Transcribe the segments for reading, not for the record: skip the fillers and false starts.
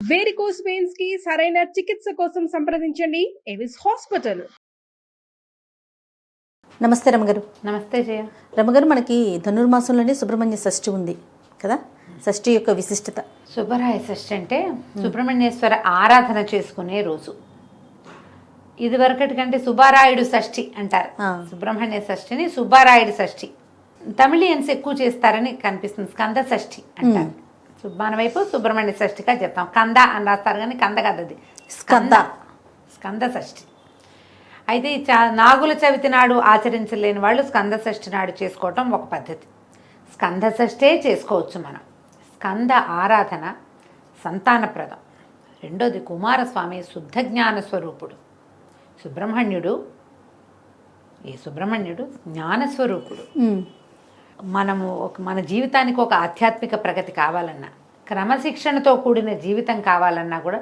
Varicose veins కి సరైన చికిత్స కోసం సంప్రదించండి ఎవిస్ హాస్పిటల్. నమస్తే రమగారు. నమస్తే జయ. రమగారు, మనకి ధనుర్మాసంలోనే సుబ్రహ్మణ్య షష్ఠి ఉంది కదా. షష్ఠి యొక్క విశిష్టత. సుబ్బరాయ షష్ఠి అంటే సుబ్రహ్మణ్యేశ్వర ఆరాధన చేసుకునే రోజు. ఇదివరకటి కంటే సుబ్బారాయుడు షష్ఠి అంటారు. సుబ్రహ్మణ్య షష్ఠిని సుబ్బారాయుడు షష్ఠి. తమిళియన్స్ ఎక్కువ చేస్తారని కనిపిస్తుంది. స్కంద షష్ఠి అంటారు. మన వైపు సుబ్రహ్మణ్య షష్ఠిగా చెప్తాం. కంద అని రాస్తారు కానీ కంద కాదు, అది స్కంద షష్ఠి. అయితే నాగుల చవితి నాడు ఆచరించలేని వాళ్ళు స్కంద షష్ఠి నాడు చేసుకోవటం ఒక పద్ధతి. స్కంద షష్ఠే చేసుకోవచ్చు మనం. స్కంద ఆరాధన సంతానప్రదం. రెండోది, కుమారస్వామి శుద్ధ జ్ఞాన స్వరూపుడు. సుబ్రహ్మణ్యుడు జ్ఞానస్వరూపుడు. మనము మన జీవితానికి ఒక ఆధ్యాత్మిక ప్రగతి కావాలన్నా, క్రమశిక్షణతో కూడిన జీవితం కావాలన్నా కూడా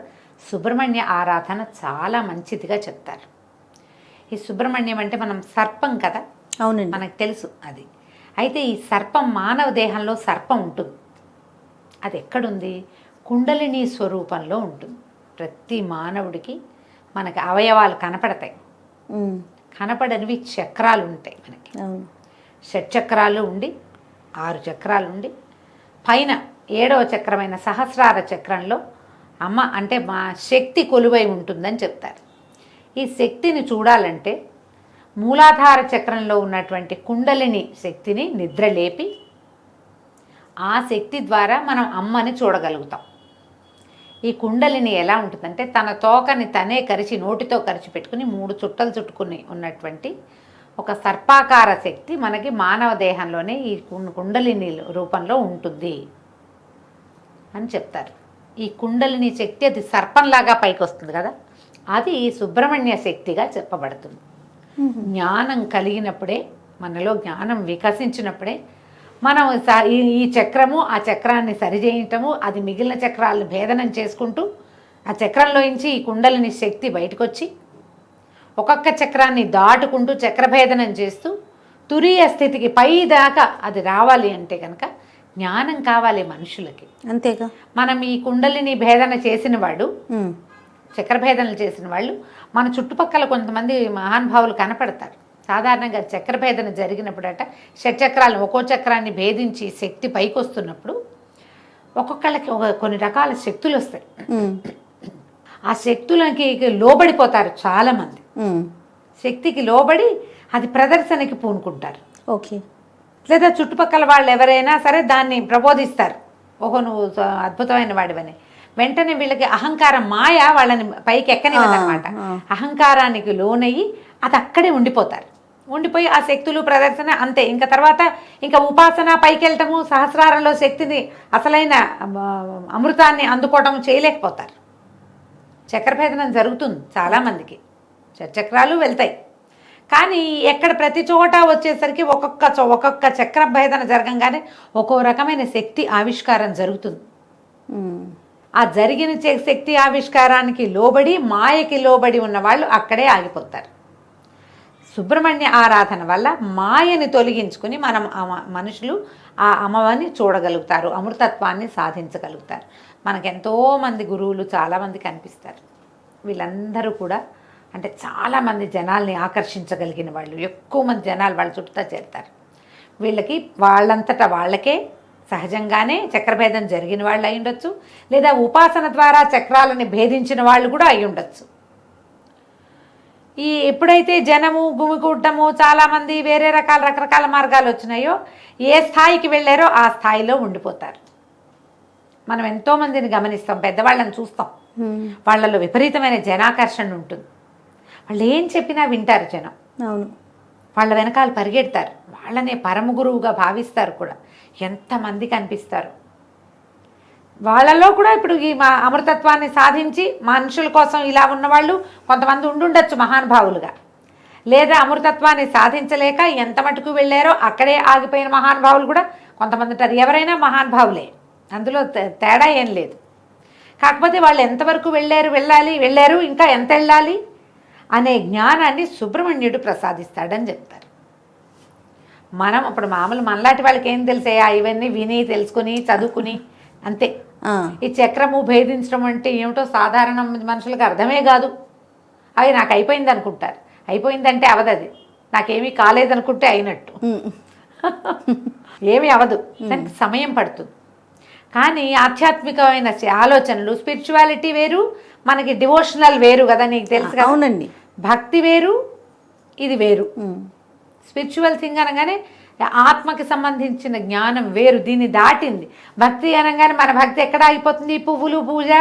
సుబ్రహ్మణ్య ఆరాధన చాలా మంచిదిగా చెప్తారు. ఈ సుబ్రహ్మణ్యం అంటే మనం సర్పం కదా. అవునండి, మనకు తెలుసు అది. అయితే ఈ సర్పం, మానవ దేహంలో సర్పం ఉంటుంది. అది ఎక్కడుంది? కుండలిని స్వరూపంలో ఉంటుంది. ప్రతి మానవుడికి మనకి అవయవాలు కనపడతాయి. కనపడనివి చక్రాలు ఉంటాయి మనకి. షట్చక్రాలు ఉండి 6 చక్రాలు ఉండి పైన 7వ చక్రమైన సహస్రార చక్రంలో అమ్మ అంటే మా శక్తి కొలువై ఉంటుందని చెప్తారు. ఈ శక్తిని చూడాలంటే మూలాధార చక్రంలో ఉన్నటువంటి కుండలిని శక్తిని నిద్రలేపి ఆ శక్తి ద్వారా మనం అమ్మని చూడగలుగుతాం. ఈ కుండలిని ఎలా ఉంటుందంటే తన తోకని తనే కరిచి, నోటితో కరిచి పెట్టుకుని 3 చుట్టలు చుట్టుకుని ఉన్నటువంటి ఒక సర్పాకార శక్తి మనకి మానవ దేహంలోనే ఈ కుండలిని రూపంలో ఉంటుంది అని చెప్తారు. ఈ కుండలిని శక్తి అది సర్పంలాగా పైకి వస్తుంది కదా, అది సుబ్రహ్మణ్య శక్తిగా చెప్పబడుతుంది. జ్ఞానం కలిగినప్పుడే, మనలో జ్ఞానం వికసించినప్పుడే మనం ఈ చక్రము ఆ చక్రాన్ని సరిచేయటము, అది మిగిలిన చక్రాలను భేదనం చేసుకుంటూ ఆ చక్రంలోంచి ఈ కుండలిని శక్తి బయటకు వచ్చి ఒక్కొక్క చక్రాన్ని దాటుకుంటూ చక్రభేదనం చేస్తూ తురీయ స్థితికి పై దాకా అది రావాలి అంటే కనుక జ్ఞానం కావాలి మనుషులకి. అంతేగా. మనం ఈ కుండలిని భేదన చేసిన వాడు, చక్రభేదనలు చేసిన వాళ్ళు మన చుట్టుపక్కల కొంతమంది మహానుభావులు కనపడతారు. సాధారణంగా చక్రభేదన జరిగినప్పుడట షట్చక్రాలను ఒక్కో చక్రాన్ని భేదించి శక్తి పైకి వస్తున్నప్పుడు ఒక్కొక్కళ్ళకి కొన్ని రకాల శక్తులు వస్తాయి. ఆ శక్తులకి లోబడిపోతారు చాలామంది. శక్తికి లోబడి అది ప్రదర్శనకి పూనుకుంటారు. ఓకే. లేదా చుట్టుపక్కల వాళ్ళు ఎవరైనా సరే దాన్ని ప్రబోధిస్తారు, ఓహో నువ్వు అద్భుతమైన వాడివని. వెంటనే వీళ్ళకి అహంకారం, మాయ వాళ్ళని పైకి ఎక్కనివ్వదన్నమాట. అహంకారానికి లోనయ్యి అది అక్కడే ఉండిపోతారు. ఉండిపోయి ఆ శక్తులు ప్రదర్శన అంతే. ఇంకా తర్వాత ఇంకా ఉపాసన, పైకి వెళ్ళటము, సహస్రారంలో శక్తిని, అసలైన అమృతాన్ని అందుకోవటం చేయలేకపోతారు. చక్రభేదనం జరుగుతుంది చాలామందికి, చక్రాలు వెళ్తాయి. కానీ ఎక్కడ ప్రతి చోట వచ్చేసరికి ఒక్కొక్క చక్రభేదన జరగంగానే ఒక్కో రకమైన శక్తి ఆవిష్కారం జరుగుతుంది. ఆ జరిగిన శక్తి ఆవిష్కారానికి లోబడి, మాయకి లోబడి ఉన్న వాళ్ళు అక్కడే ఆగిపోతారు. సుబ్రహ్మణ్య ఆరాధన వల్ల మాయని తొలగించుకుని మనం మనుషులు ఆ అమ్మవారిని చూడగలుగుతారు, అమృతత్వాన్ని సాధించగలుగుతారు. మనకు ఎంతోమంది గురువులు చాలామంది కనిపిస్తారు. వీళ్ళందరూ కూడా అంటే చాలామంది జనాల్ని ఆకర్షించగలిగిన వాళ్ళు, ఎక్కువ మంది జనాలు వాళ్ళ చుట్టూ చేరుతారు. వీళ్ళకి వాళ్ళంతటా వాళ్ళకే సహజంగానే చక్రభేదం జరిగిన వాళ్ళు అయి ఉండొచ్చు, లేదా ఉపాసన ద్వారా చక్రాలని భేదించిన వాళ్ళు కూడా అయి ఉండొచ్చు. ఎప్పుడైతే జనము గుమికూడటము, చాలామంది వేరే రకరకాల మార్గాలు వచ్చినాయో, ఏ స్థాయికి వెళ్ళారో ఆ స్థాయిలో ఉండిపోతారు. మనం ఎంతోమందిని గమనిస్తాం, పెద్దవాళ్ళని చూస్తాం, వాళ్ళలో విపరీతమైన జనాకర్షణ ఉంటుంది. వాళ్ళు ఏం చెప్పినా వింటారు జనం. అవును, వాళ్ళ వెనకాల పరిగెడతారు, వాళ్ళనే పరమ గురువుగా భావిస్తారు కూడా. ఎంతమంది కనిపిస్తారు వాళ్ళలో కూడా. ఇప్పుడు ఈ అమృతత్వాన్ని సాధించి మనుషుల కోసం ఇలా ఉన్నవాళ్ళు కొంతమంది ఉండుండొచ్చు మహానుభావులుగా, లేదా అమృతత్వాన్ని సాధించలేక ఎంత మటుకు వెళ్ళారో అక్కడే ఆగిపోయిన మహానుభావులు కూడా కొంతమంది ఉంటారు. ఎవరైనా మహానుభావులే, అందులో తేడా ఏం లేదు. కాకపోతే వాళ్ళు ఎంతవరకు వెళ్ళారు, ఇంకా ఎంత వెళ్ళాలి అనే జ్ఞానాన్ని సుబ్రహ్మణ్యుడు ప్రసాదిస్తాడని చెప్తారు. మనం ఇప్పుడు మామూలు మనలాంటి వాళ్ళకి ఏం తెలిసాయా? ఇవన్నీ విని తెలుసుకుని చదువుకుని అంతే. ఈ చక్రము భేదించడం అంటే ఏమిటో సాధారణ మనుషులకు అర్థమే కాదు. అవి నాకు అయిపోయింది అనుకుంటారు. అయిపోయిందంటే అవదు, అది నాకేమీ కాలేదనుకుంటే అయినట్టు. ఏమీ అవదు, దానికి సమయం పడుతుంది. కానీ ఆధ్యాత్మికమైన ఆలోచనలు, స్పిరిచువాలిటీ వేరు, మనకి డివోషనల్ వేరు కదా, నీకు తెలుసు కదా. అవునండి. భక్తి వేరు, ఇది వేరు. స్పిరిచువల్ థింగ్ అనగానే ఆత్మకి సంబంధించిన జ్ఞానం వేరు, దీన్ని దాటింది. భక్తి అనగానే మన భక్తి ఎక్కడ ఆగిపోతుంది? ఈ పువ్వులు, పూజ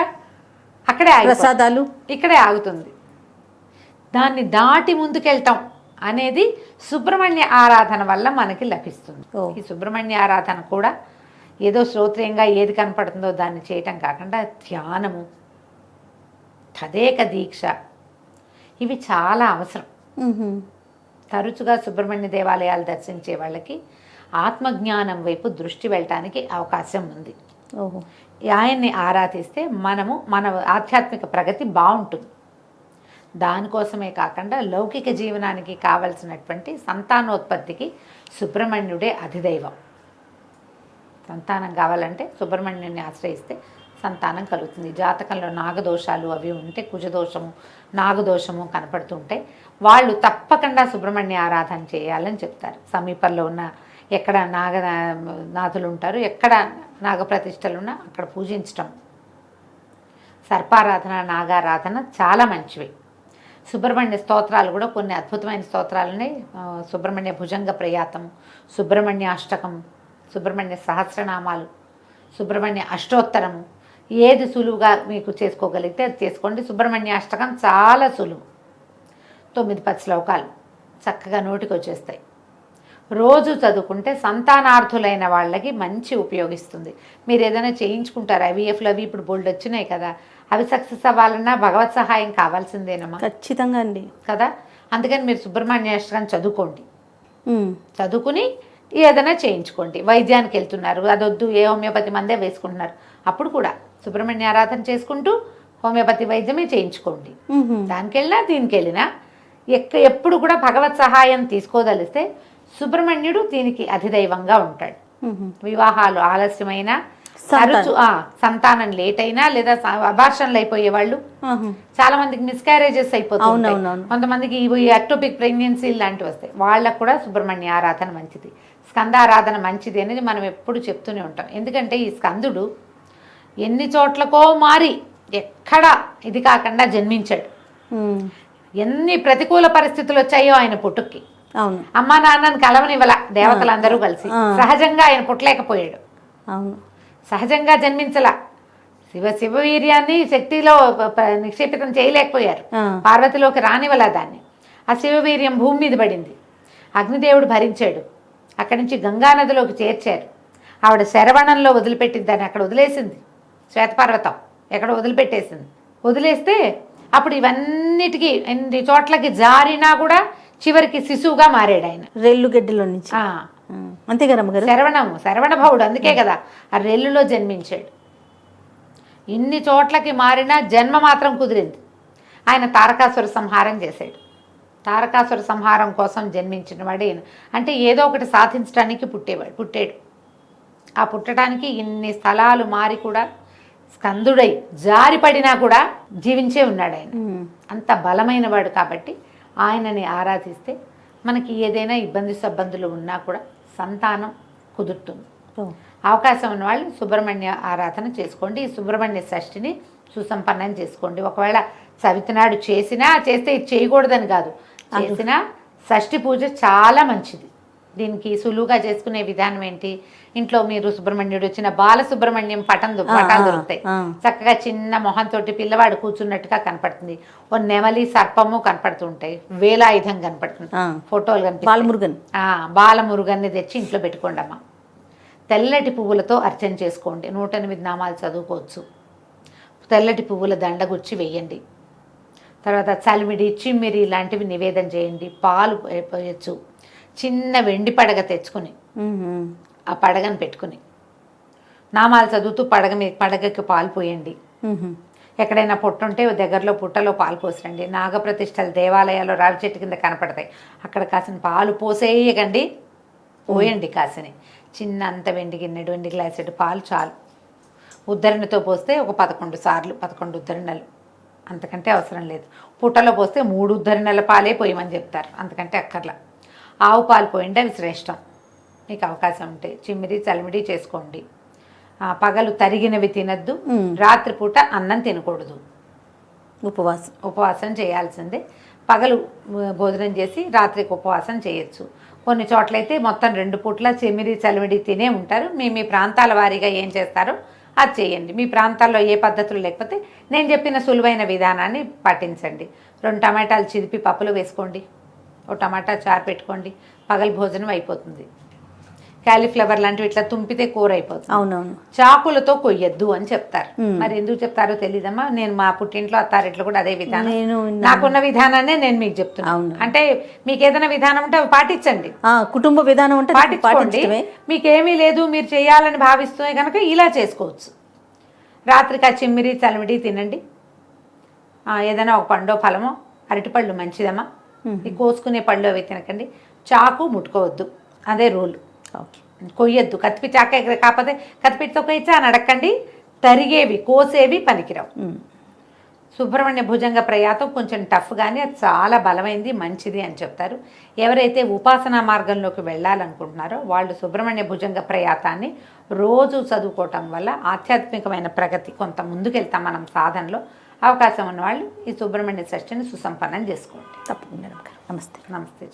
అక్కడే ప్రసాదాలు ఇక్కడే ఆగుతుంది. దాన్ని దాటి ముందుకెళ్తాం అనేది సుబ్రహ్మణ్య ఆరాధన వల్ల మనకి లభిస్తుంది. ఈ సుబ్రహ్మణ్య ఆరాధన కూడా ఏదో శ్రోత్రియంగా ఏది కనపడుతుందో దాన్ని చేయటం కాకుండా ధ్యానము, తదేక దీక్ష, ఇవి చాలా అవసరం. తరచుగా సుబ్రహ్మణ్య దేవాలయాలు దర్శించే వాళ్ళకి ఆత్మజ్ఞానం వైపు దృష్టి వెళ్ళటానికి అవకాశం ఉంది. ఆయన్ని ఆరాధిస్తే మన ఆధ్యాత్మిక ప్రగతి బాగుంటుంది. దానికోసమే కాకుండా లౌకిక జీవనానికి కావలసినటువంటి సంతానోత్పత్తికి సుబ్రహ్మణ్యుడే అధిదైవం. సంతానం కావాలంటే సుబ్రహ్మణ్యుని ఆశ్రయిస్తే సంతానం కలుగుతుంది. జాతకంలో నాగదోషాలు అవి ఉంటే, కుజదోషము, నాగదోషము కనపడుతుంటే వాళ్ళు తప్పకుండా సుబ్రహ్మణ్య ఆరాధన చేయాలని చెప్తారు. సమీపంలో ఉన్న ఎక్కడ నాగనాథులు ఉంటారు, ఎక్కడ నాగప్రతిష్టలు ఉన్నా అక్కడ పూజించటం. సర్పారాధన, నాగారాధన చాలా మంచివి. సుబ్రహ్మణ్య స్తోత్రాలు కూడా కొన్ని అద్భుతమైన స్తోత్రాలని, సుబ్రహ్మణ్య భుజంగ ప్రయాతము, సుబ్రహ్మణ్య అష్టకం, సుబ్రహ్మణ్య సహస్రనామాలు, సుబ్రహ్మణ్య అష్టోత్తరము, ఏది సులువుగా మీకు చేసుకోగలిగితే అది చేసుకోండి. సుబ్రహ్మణ్య అష్టకం చాలా సులువు, 9-10 శ్లోకాలు చక్కగా నోటికి వచ్చేస్తాయి. రోజు చదువుకుంటే సంతానార్థులైన వాళ్ళకి మంచి ఉపయోగిస్తుంది. మీరు ఏదైనా చేయించుకుంటారు, ఐవీఎఫ్లు అవి ఇప్పుడు బోల్డ్ వచ్చినాయి కదా, అవి సక్సెస్ అవ్వాలన్నా భగవత్ సహాయం కావాల్సిందేనమ్మా. ఖచ్చితంగా అండి కదా. అందుకని మీరు సుబ్రహ్మణ్య అష్టకం చదువుకోండి. చదువుకుని ఏదైనా చేయించుకోండి. వైద్యానికి వెళ్తున్నారు, అదొద్దు, ఏ హోమియోపతి మందే వేసుకుంటున్నారు, అప్పుడు కూడా సుబ్రహ్మణ్య ఆరాధన చేసుకుంటూ హోమియోపతి వైద్యమే చేయించుకోండి. దానికి వెళ్ళినా దీనికి వెళ్ళినా ఎప్పుడు కూడా భగవత్ సహాయం తీసుకోదలిస్తే సుబ్రహ్మణ్యుడు దీనికి అధిదైవంగా ఉంటాడు. వివాహాలు ఆలస్యమైన, తరచు సంతానం లేట్ అయినా, లేదా అబార్షన్లు అయిపోయే వాళ్ళు చాలా మందికి, మిస్క్యారేజెస్ అయిపోతుంది, కొంతమందికి ఎక్టోపిక్ ప్రెగ్నెన్సీ లాంటివి వస్తాయి, వాళ్ళకు కూడా సుబ్రహ్మణ్య ఆరాధన మంచిది, స్కందారాధన మంచిది అనేది మనం ఎప్పుడు చెప్తూనే ఉంటాం. ఎందుకంటే ఈ స్కందుడు ఎన్ని చోట్లకో మారి ఎక్కడ ఇది కాకుండా జన్మించాడు. ఎన్ని ప్రతికూల పరిస్థితులు వచ్చాయో ఆయన పుట్టుక్కి, అమ్మా నాన్నని కలవనివ్వల దేవతలందరూ కలిసి, సహజంగా ఆయన పుట్టలేకపోయాడు, సహజంగా జన్మించలా. శివవీర్యాన్ని శక్తిలో నిక్షేపితం చేయలేకపోయారు, పార్వతిలోకి రానివ్వలా దాన్ని. ఆ శివవీర్యం భూమి మీద పడింది, అగ్నిదేవుడు భరించాడు, అక్కడి నుంచి గంగానదిలోకి చేర్చారు. ఆవిడ శరవణంలో వదిలిపెట్టింది, దాన్ని అక్కడ వదిలేసింది, శ్వేతపర్వతం ఎక్కడ వదిలిపెట్టేసింది. వదిలేస్తే అప్పుడు ఇవన్నిటికీ ఎన్ని చోట్లకి జారినా కూడా చివరికి శిశువుగా మారాడు ఆయన, రెల్లుగడ్డలో నుంచి. అంతే కదా శరవణ భవుడు, అందుకే కదా ఆ రెల్లులో జన్మించాడు. ఇన్ని చోట్లకి మారినా జన్మ మాత్రం కుదిరింది. ఆయన తారకాసుర సంహారం చేశాడు. తారకాసుర సంహారం కోసం జన్మించిన వాడు ఈయన. అంటే ఏదో ఒకటి సాధించడానికి పుట్టాడు. ఆ పుట్టడానికి ఇన్ని స్థలాలు మారి కూడా స్కందుడై జారిపడినా కూడా జీవించే ఉన్నాడు ఆయన. అంత బలమైన వాడు కాబట్టి ఆయనని ఆరాధిస్తే మనకి ఏదైనా ఇబ్బంది సబ్బందులు ఉన్నా కూడా సంతానం కుదురుతుంది. అవకాశం ఉన్న వాళ్ళు సుబ్రహ్మణ్య ఆరాధన చేసుకోండి. ఈ సుబ్రహ్మణ్య షష్ఠిని సుసంపన్నం చేసుకోండి. ఒకవేళ చవితినాడు చేస్తే ఇది చేయకూడదని కాదు, చేసినా షష్ఠి పూజ చాలా మంచిది. దీనికి సులువుగా చేసుకునే విధానం ఏంటి, ఇంట్లో మీరు సుబ్రహ్మణ్యుడు వచ్చిన బాలసుబ్రహ్మణ్యం పటాలు దొరుకుతాయి. చక్కగా చిన్న మొహంతో పిల్లవాడు కూర్చున్నట్టుగా కనపడుతుంది. ఓ నెమలి, సర్పము కనపడుతుంటాయి, వేలాయుధం కనపడుతుంది, ఫోటోలు కనిపిస్తాయి. బాలమురుగన్ని తెచ్చి ఇంట్లో పెట్టుకోండి అమ్మ. తెల్లటి పువ్వులతో అర్చన చేసుకోండి. 108 నామాలు చదువుకోవచ్చు. తెల్లటి పువ్వుల దండగుచ్చి వేయండి. తర్వాత చలిమిడి, చిమ్మిరి లాంటివి నివేదన చేయండి. పాలు పోయచ్చు. చిన్న వెండి పడగ తెచ్చుకుని ఆ పడగను పెట్టుకుని నామాలు చదువుతూ పడగకి పాలు పోయండి. ఎక్కడైనా పుట్ట ఉంటే దగ్గరలో పుట్టలో పాలు పోసరండి. నాగప్రతిష్టలు దేవాలయాల్లో రావి చెట్టు కింద కనపడతాయి, అక్కడ కాసిన పాలు పోసేయకండి, పోయండి కాసిని. చిన్న అంత వెండి గిన్నెడు, వెండి గ్లాసెడు పాలు చాలు ఉద్ధరణతో పోస్తే ఒక 11 సార్లు 11 ఉద్ధరణలు, అంతకంటే అవసరం లేదు. పుట్టలో పోస్తే 3 ఉద్ధరణల పాలే పోయమని చెప్తారు, అంతకంటే అక్కర్లా. ఆవు పాలు పోయింటే అవి శ్రేష్టం. మీకు అవకాశం ఉంటే చిమ్మిడి చలిమిడి చేసుకోండి. పగలు తరిగినవి తినద్దు, రాత్రిపూట అన్నం తినకూడదు, ఉపవాసం చేయాల్సిందే. పగలు భోజనం చేసి రాత్రికి ఉపవాసం చేయొచ్చు. కొన్ని చోట్లయితే మొత్తం 2 పూట్ల చెమిరి చలిమిడి తినే ఉంటారు. మీ ప్రాంతాల వారీగా ఏం చేస్తారో అది చేయండి. మీ ప్రాంతాల్లో ఏ పద్ధతులు లేకపోతే నేను చెప్పిన సులువైన విధానాన్ని పాటించండి. 2 టమాటాలు చిదిపి పప్పులో వేసుకోండి, ఒక టమాటా చారు పెట్టుకోండి, పగలు భోజనం అయిపోతుంది. క్యాలీఫ్లవర్ లాంటివి ఇట్లా తుంపితే కూర అయిపోతుంది. అవునవును. చాకులతో కొయ్యొద్దు అని చెప్తారు. మరి ఎందుకు చెప్తారో తెలీదమ్మా. నేను మా పుట్టింట్లో అత్తారింట్లో కూడా అదే విధానం, నాకున్న విధానాన్ని నేను మీకు చెప్తున్నాను. అంటే మీకు ఏదైనా విధానం ఉంటే అవి పాటించండి, కుటుంబ విధానం ఉంటే పాటించుకోండి. మీకేమీ లేదు మీరు చేయాలని భావిస్తే కనుక ఇలా చేసుకోవచ్చు. రాత్రికి ఆ చిమ్మిరి చలిమిడి తినండి. ఏదైనా ఒక పండో ఫలమో, అరటిపళ్ళు మంచిదమ్మా, ఈ కోసుకునే పళ్ళు అవి తినకండి. చాకు ముట్టుకోవద్దు, అదే రూల్. కొయ్యొద్దు, కత్తిపి చాక కాకపోతే కత్తిపిటితో కొయ్యచ్చా అని అడగండి. తరిగేవి కోసేవి పనికిరావు. సుబ్రహ్మణ్య భుజంగ ప్రయాతం కొంచెం టఫ్, కానీ అది చాలా బలమైంది, మంచిది అని చెప్తారు. ఎవరైతే ఉపాసనా మార్గంలోకి వెళ్ళాలనుకుంటున్నారో వాళ్ళు సుబ్రహ్మణ్య భుజంగ ప్రయాతాన్ని రోజు చదువుకోవటం వల్ల ఆధ్యాత్మికమైన ప్రగతి కొంత ముందుకెళ్తాం మనం సాధనలో. అవకాశం ఉన్నవాళ్ళు ఈ సుబ్రహ్మణ్య షష్ఠిని సుసంపన్నం చేసుకోండి. తప్పకుండా. నమస్తే. నమస్తే.